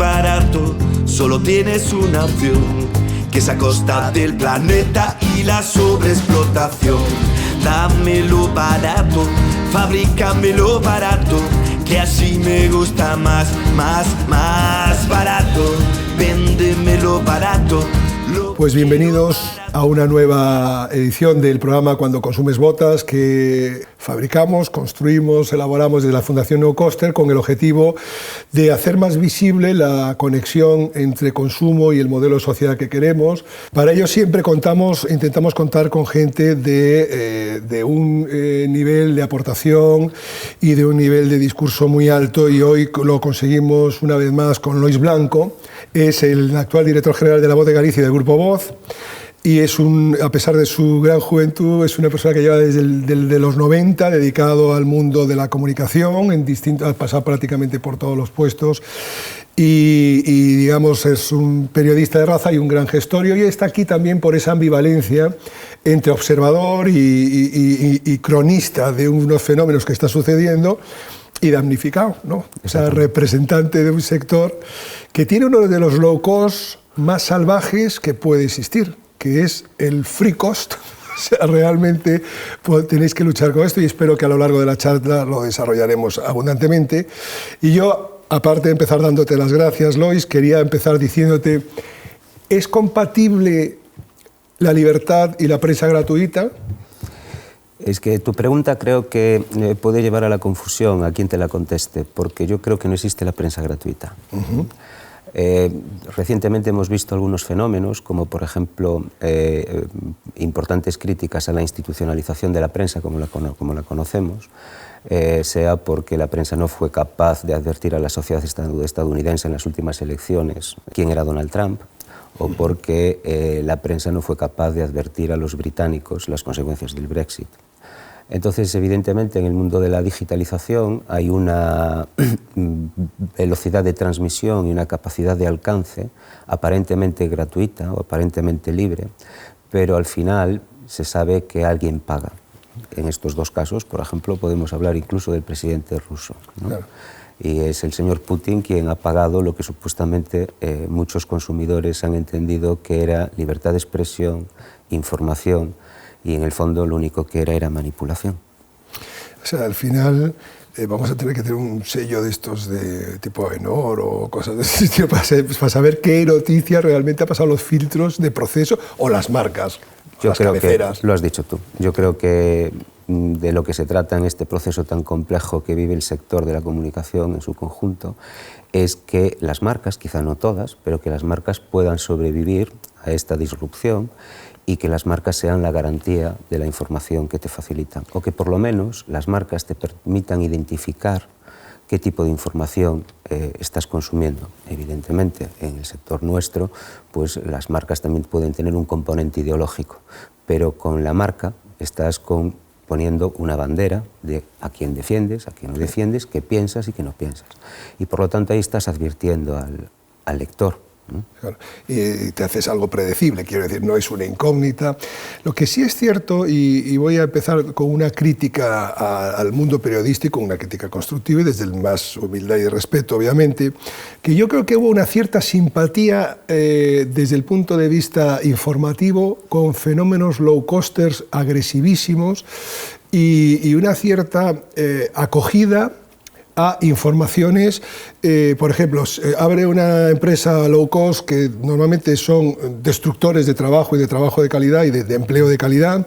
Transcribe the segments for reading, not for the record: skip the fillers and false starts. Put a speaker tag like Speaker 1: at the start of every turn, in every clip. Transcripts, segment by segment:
Speaker 1: barato, solo tienes una opción, que es a costa del planeta y la sobreexplotación. Dámelo barato, fabrícamelo barato, que así me gusta más barato. Véndemelo barato.
Speaker 2: Pues bienvenidos a una nueva edición del programa Cuando Consumes Botas, que fabricamos, construimos, elaboramos desde la Fundación No Coster con el objetivo de hacer más visible la conexión entre consumo y el modelo de sociedad que queremos. Para ello siempre intentamos contar con gente de un nivel de aportación y de un nivel de discurso muy alto, y hoy lo conseguimos una vez más con Lois Blanco. Es el actual director general de La Voz de Galicia y del Grupo Voz. Y a pesar de su gran juventud, es una persona que lleva desde los 90 dedicado al mundo de la comunicación, ha pasado prácticamente por todos los puestos, y digamos es un periodista de raza y un gran gestor, y hoy está aquí también por esa ambivalencia entre observador y cronista de unos fenómenos que está sucediendo, y damnificado, ¿no? O sea, representante de un sector que tiene uno de los low cost más salvajes que puede existir, que es el free cost. O sea, realmente tenéis que luchar con esto, y espero que a lo largo de la charla lo desarrollaremos abundantemente. Y yo, aparte de empezar dándote las gracias, Lois, quería empezar diciéndote, ¿es compatible la libertad y la prensa gratuita?
Speaker 3: Es que tu pregunta creo que puede llevar a la confusión a quien te la conteste, porque yo creo que no existe la prensa gratuita. Recientemente hemos visto algunos fenómenos, como por ejemplo importantes críticas a la institucionalización de la prensa como la conocemos, sea porque la prensa no fue capaz de advertir a la sociedad estadounidense en las últimas elecciones quién era Donald Trump, o porque la prensa no fue capaz de advertir a los británicos las consecuencias del Brexit. Entonces, evidentemente, en el mundo de la digitalización hay una velocidad de transmisión y una capacidad de alcance aparentemente gratuita o aparentemente libre, pero al final se sabe que alguien paga. En estos dos casos, por ejemplo, podemos hablar incluso del presidente ruso, ¿no? Claro. Y es el señor Putin quien ha pagado lo que supuestamente muchos consumidores han entendido que era libertad de expresión, información, y en el fondo lo único que era manipulación.
Speaker 2: O sea, al final vamos a tener que tener un sello de estos de tipo AENOR o cosas de ese tipo para saber qué noticia realmente ha pasado los filtros de proceso o las marcas, las cabeceras.
Speaker 3: Que lo has dicho tú. Yo creo que de lo que se trata en este proceso tan complejo que vive el sector de la comunicación en su conjunto es que las marcas, quizá no todas, pero que las marcas puedan sobrevivir a esta disrupción y que las marcas sean la garantía de la información que te facilitan, o que por lo menos las marcas te permitan identificar qué tipo de información estás consumiendo. Evidentemente, en el sector nuestro, pues las marcas también pueden tener un componente ideológico, pero con la marca estás poniendo una bandera de a quién defiendes, a quién no defiendes, qué piensas y qué no piensas. Y por lo tanto ahí estás advirtiendo al lector.
Speaker 2: Claro. Y te haces algo predecible, quiero decir, no es una incógnita. Lo que sí es cierto, y voy a empezar con una crítica al mundo periodístico, una crítica constructiva y desde el más humildad y respeto, obviamente, que yo creo que hubo una cierta simpatía desde el punto de vista informativo con fenómenos low costers agresivísimos y una cierta acogida a informaciones, por ejemplo, abre una empresa low cost que normalmente son destructores de trabajo y de trabajo de calidad y de empleo de calidad,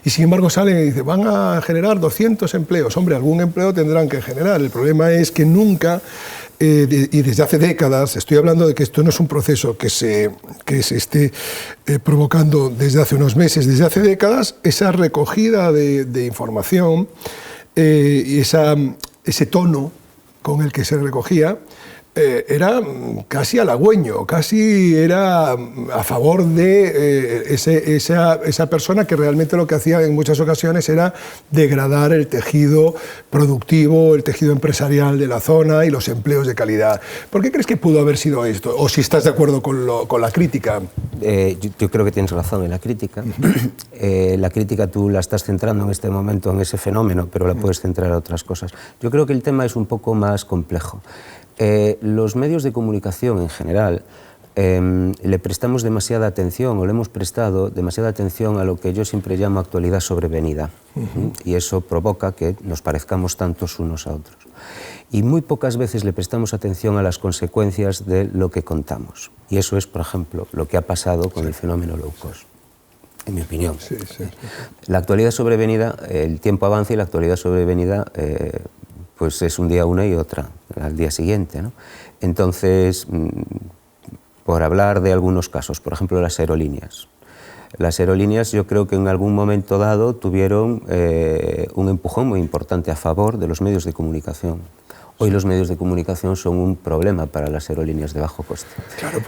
Speaker 2: y sin embargo salen y dicen, van a generar 200 empleos. Hombre, algún empleo tendrán que generar. El problema es que nunca, y desde hace décadas, estoy hablando de que esto no es un proceso que se esté provocando desde hace unos meses, desde hace décadas, esa recogida de información y ese tono con el que se recogía era casi halagüeño, casi era a favor de esa persona que realmente lo que hacía en muchas ocasiones era degradar el tejido productivo, el tejido empresarial de la zona y los empleos de calidad. ¿Por qué crees que pudo haber sido esto? O si estás de acuerdo con la crítica.
Speaker 3: Yo creo que tienes razón en la crítica. La crítica tú la estás centrando en este momento en ese fenómeno, pero la puedes centrar a otras cosas. Yo creo que el tema es un poco más complejo. Los medios de comunicación en general le prestamos demasiada atención, o le hemos prestado demasiada atención a lo que yo siempre llamo actualidad sobrevenida. Y eso provoca que nos parezcamos tantos unos a otros. Y muy pocas veces le prestamos atención a las consecuencias de lo que contamos. Y eso es, por ejemplo, lo que ha pasado con el fenómeno low cost, en mi opinión.
Speaker 2: Sí.
Speaker 3: La actualidad sobrevenida, el tiempo avanza y la actualidad sobrevenida pues es un día una y otra, al día siguiente, ¿no? Entonces, por hablar de algunos casos, por ejemplo, las aerolíneas. Las aerolíneas yo creo que en algún momento dado tuvieron un empujón muy importante a favor de los medios de comunicación. Hoy los medios de comunicación son un problema para las aerolíneas de bajo coste.
Speaker 2: Claro,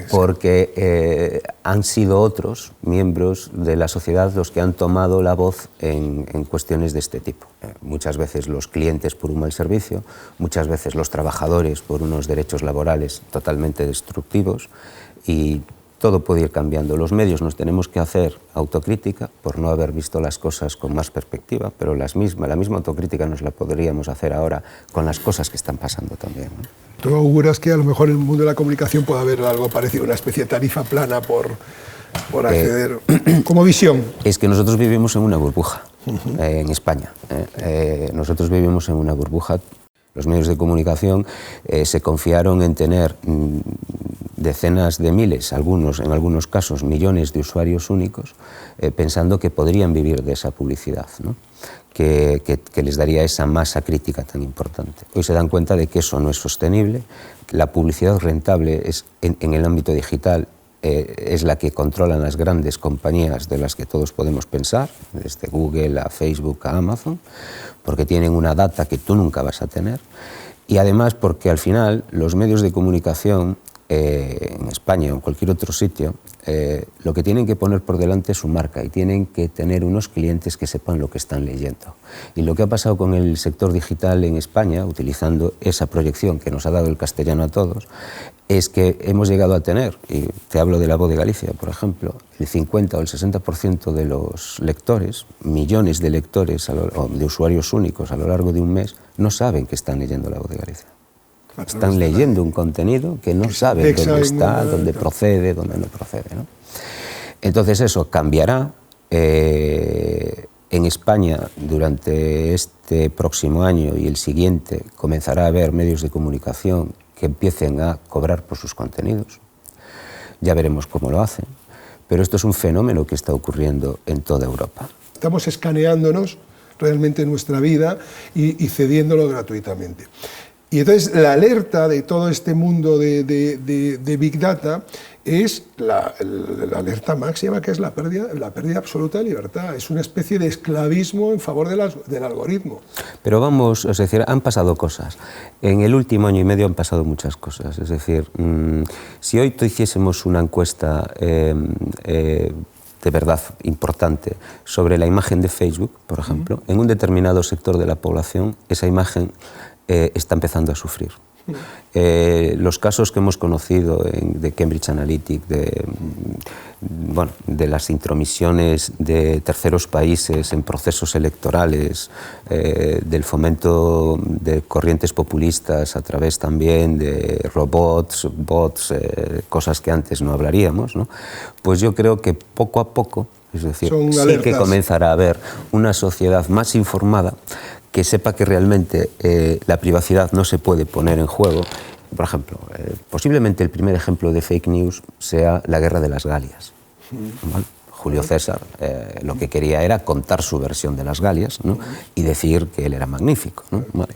Speaker 3: porque han sido otros miembros de la sociedad los que han tomado la voz en cuestiones de este tipo. Muchas veces los clientes por un mal servicio, muchas veces los trabajadores por unos derechos laborales totalmente destructivos, y todo puede ir cambiando. Los medios nos tenemos que hacer autocrítica por no haber visto las cosas con más perspectiva, pero la misma autocrítica nos la podríamos hacer ahora con las cosas que están pasando también, ¿no?
Speaker 2: ¿Tú auguras que a lo mejor en el mundo de la comunicación puede haber algo parecido, una especie de tarifa plana por acceder como visión?
Speaker 3: Es que nosotros vivimos en una burbuja en España. Nosotros vivimos en una burbuja. Los medios de comunicación se confiaron en tener decenas de miles, en algunos casos millones de usuarios únicos, pensando que podrían vivir de esa publicidad, ¿no? que les daría esa masa crítica tan importante. Hoy se dan cuenta de que eso no es sostenible. La publicidad rentable en el ámbito digital es la que controlan las grandes compañías de las que todos podemos pensar, desde Google a Facebook a Amazon, porque tienen una data que tú nunca vas a tener, y además porque al final los medios de comunicación en España o en cualquier otro sitio, lo que tienen que poner por delante es su marca y tienen que tener unos clientes que sepan lo que están leyendo. Y lo que ha pasado con el sector digital en España, utilizando esa proyección que nos ha dado el castellano a todos, es que hemos llegado a tener, y te hablo de La Voz de Galicia, por ejemplo, el 50 o el 60% de los lectores, millones de lectores, o de usuarios únicos a lo largo de un mes, no saben que están leyendo La Voz de Galicia. Están leyendo un contenido que no saben dónde está, dónde procede, dónde no procede, ¿no? Entonces eso cambiará. En España, durante este próximo año y el siguiente, comenzará a haber medios de comunicación que empiecen a cobrar por sus contenidos. Ya veremos cómo lo hacen, pero esto es un fenómeno que está ocurriendo en toda Europa.
Speaker 2: Estamos escaneándonos realmente nuestra vida y cediéndolo gratuitamente. Y entonces la alerta de todo este mundo de Big Data es la alerta máxima, que es la pérdida absoluta de libertad. Es una especie de esclavismo en favor del algoritmo.
Speaker 3: Pero vamos, es decir, han pasado cosas. En el último año y medio han pasado muchas cosas. Es decir, si hoy hiciésemos una encuesta de verdad importante sobre la imagen de Facebook, por ejemplo, en un determinado sector de la población, esa imagen está empezando a sufrir. Los casos que hemos conocido de Cambridge Analytica, de las intromisiones de terceros países en procesos electorales, del fomento de corrientes populistas a través también de robots, bots, cosas que antes no hablaríamos, ¿no? Pues yo creo que poco a poco, es decir, sí que comenzará a haber una sociedad más informada, que sepa que realmente la privacidad no se puede poner en juego. Por ejemplo, posiblemente el primer ejemplo de fake news sea la Guerra de las Galias. ¿Vale? Julio César lo que quería era contar su versión de las Galias, ¿no? Y decir que él era magnífico, ¿no? Vale.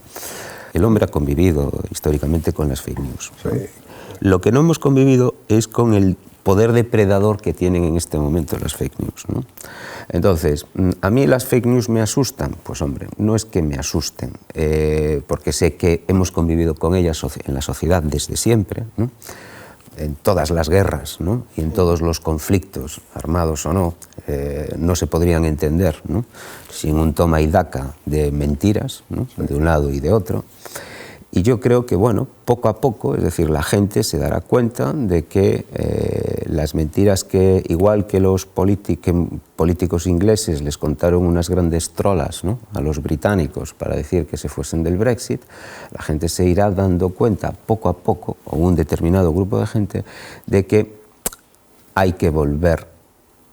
Speaker 3: El hombre ha convivido históricamente con las fake news, ¿no? Sí. Lo que no hemos convivido es con el poder depredador que tienen en este momento las fake news, ¿no? Entonces, ¿a mí las fake news me asustan? Pues hombre, no es que me asusten, porque sé que hemos convivido con ellas en la sociedad desde siempre, ¿no? En todas las guerras, ¿no? Y en todos los conflictos, armados o no, no se podrían entender, ¿no? Sin un toma y daca de mentiras, ¿no? De un lado y de otro. Y yo creo que, bueno, poco a poco, es decir, la gente se dará cuenta de que las mentiras que, igual que los políticos ingleses les contaron unas grandes trolas, ¿no?, a los británicos para decir que se fuesen del Brexit, la gente se irá dando cuenta poco a poco, o un determinado grupo de gente, de que hay que volver,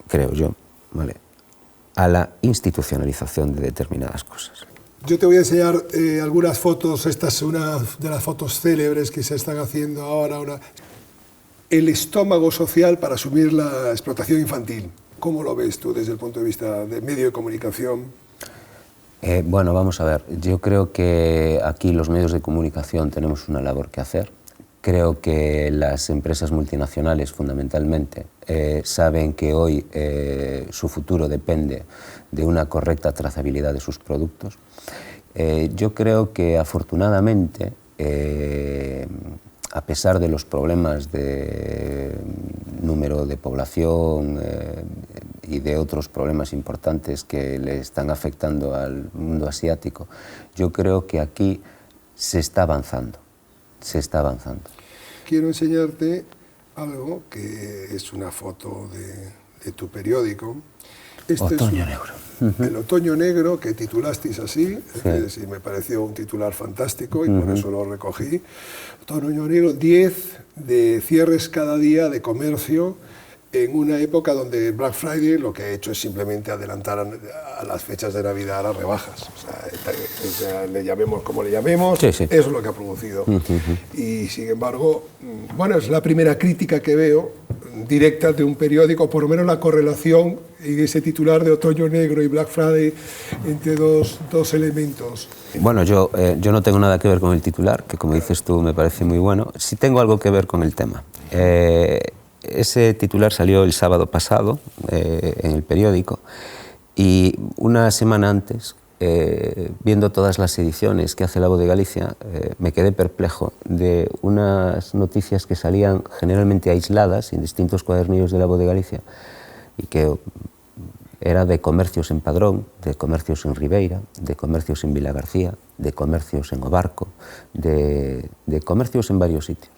Speaker 3: creo yo, ¿vale?, a la institucionalización de determinadas cosas.
Speaker 2: Yo te voy a enseñar algunas fotos. Esta es una de las fotos célebres que se están haciendo ahora. El estómago social para asumir la explotación infantil. ¿Cómo lo ves tú desde el punto de vista de medio de comunicación?
Speaker 3: Bueno, vamos a ver. Yo creo que aquí los medios de comunicación tenemos una labor que hacer. Creo que las empresas multinacionales, fundamentalmente, saben que hoy su futuro depende de una correcta trazabilidad de sus productos. Yo creo que, afortunadamente, a pesar de los problemas de número de población y de otros problemas importantes que le están afectando al mundo asiático, yo creo que aquí se está avanzando.
Speaker 2: Quiero enseñarte algo que es una foto de tu periódico.
Speaker 3: Otoño Negro.
Speaker 2: El Otoño Negro, que titulasteis así, sí, me pareció un titular fantástico y por eso lo recogí. Otoño Negro, 10 de cierres cada día de comercio en una época donde Black Friday lo que ha hecho es simplemente adelantar a las fechas de Navidad las rebajas. O sea, le llamemos como le llamemos, sí. Eso es lo que ha producido. Y sin embargo, bueno, es la primera crítica que veo directa de un periódico, por lo menos la correlación en ese titular de Otoño Negro y Black Friday entre dos elementos.
Speaker 3: Bueno, yo no tengo nada que ver con el titular, que como dices tú me parece muy bueno. Sí tengo algo que ver con el tema. Ese titular salió el sábado pasado en el periódico y una semana antes, viendo todas las ediciones que hace La Voz de Galicia, me quedé perplejo de unas noticias que salían generalmente aisladas en distintos cuadernillos de La Voz de Galicia y que era de comercios en Padrón, de comercios en Ribeira, de comercios en Vilagarcía, de comercios en Obarco, de comercios en varios sitios.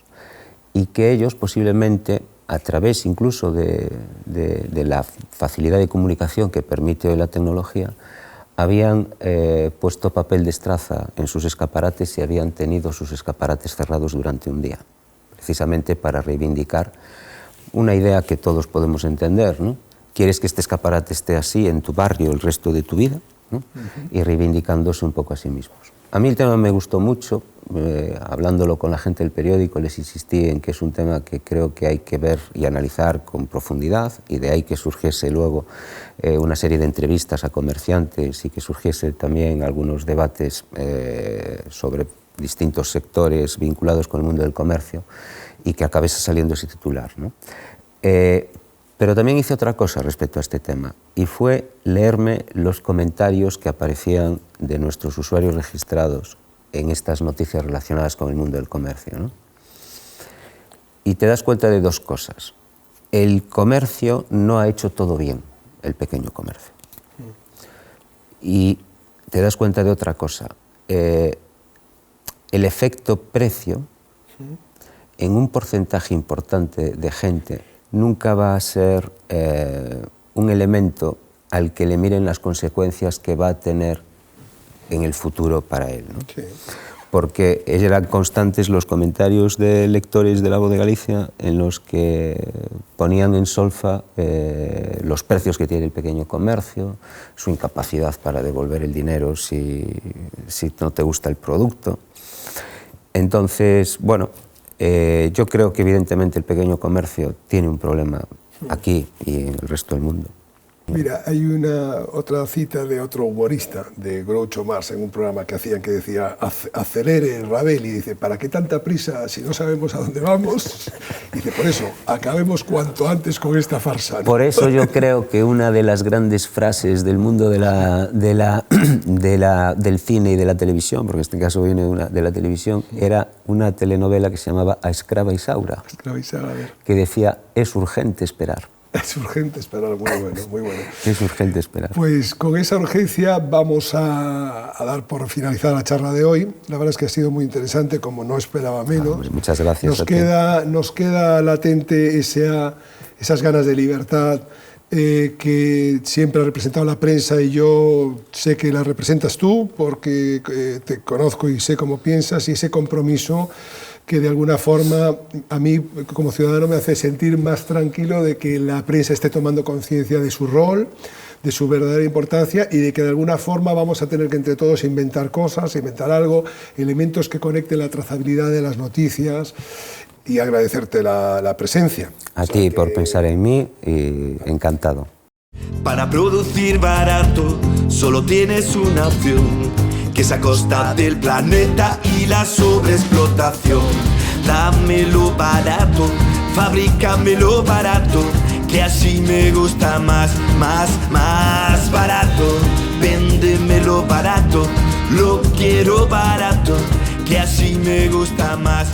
Speaker 3: Y que ellos posiblemente, a través incluso de la facilidad de comunicación que permite hoy la tecnología, habían puesto papel de estraza en sus escaparates y habían tenido sus escaparates cerrados durante un día, precisamente para reivindicar una idea que todos podemos entender, ¿no? Quieres que este escaparate esté así en tu barrio el resto de tu vida, ¿no? Y reivindicándose un poco a sí mismos. A mí el tema me gustó mucho, hablándolo con la gente del periódico les insistí en que es un tema que creo que hay que ver y analizar con profundidad y de ahí que surgiese luego una serie de entrevistas a comerciantes y que surgiese también algunos debates sobre distintos sectores vinculados con el mundo del comercio y que acabase saliendo ese titular, ¿no? Pero también hice otra cosa respecto a este tema y fue leerme los comentarios que aparecían de nuestros usuarios registrados en estas noticias relacionadas con el mundo del comercio, ¿no? Y te das cuenta de dos cosas. El comercio no ha hecho todo bien, el pequeño comercio. Y te das cuenta de otra cosa. El efecto precio en un porcentaje importante de gente nunca va a ser un elemento al que le miren las consecuencias que va a tener en el futuro para él, ¿no? Sí. Porque eran constantes los comentarios de lectores de La Voz de Galicia en los que ponían en solfa los precios que tiene el pequeño comercio, su incapacidad para devolver el dinero si no te gusta el producto. Entonces, bueno, yo creo que evidentemente el pequeño comercio tiene un problema aquí y en el resto del mundo.
Speaker 2: Mira, hay otra cita de otro humorista, de Groucho Marx, en un programa que hacían que decía acelere Ravel y dice, ¿para qué tanta prisa si no sabemos a dónde vamos? Y dice, por eso, acabemos cuanto antes con esta farsa, ¿no?
Speaker 3: Por eso yo creo que una de las grandes frases del mundo del cine y de la televisión, porque en este caso viene de la televisión, era una telenovela que se llamaba A Escrava Isaura, que decía, es urgente esperar.
Speaker 2: Es urgente esperar, muy bueno, muy bueno.
Speaker 3: Es urgente esperar.
Speaker 2: Pues con esa urgencia vamos a dar por finalizar la charla de hoy. La verdad es que ha sido muy interesante, como no esperaba menos.
Speaker 3: Pues muchas gracias.
Speaker 2: Nos queda latente esas ganas de libertad que siempre ha representado la prensa, y yo sé que la representas tú porque te conozco y sé cómo piensas, y ese compromiso que de alguna forma a mí como ciudadano me hace sentir más tranquilo de que la prensa esté tomando conciencia de su rol, de su verdadera importancia, y de que de alguna forma vamos a tener que entre todos inventar cosas, inventar algo, elementos que conecten la trazabilidad de las noticias, y agradecerte la presencia.
Speaker 3: A ti por pensar en mí, y encantado.
Speaker 1: Para producir barato solo tienes una opción, que es a costa del planeta y la sobreexplotación. Dámelo barato, fabrícamelo barato, que así me gusta más, más barato. Véndemelo barato, lo quiero barato, que así me gusta más.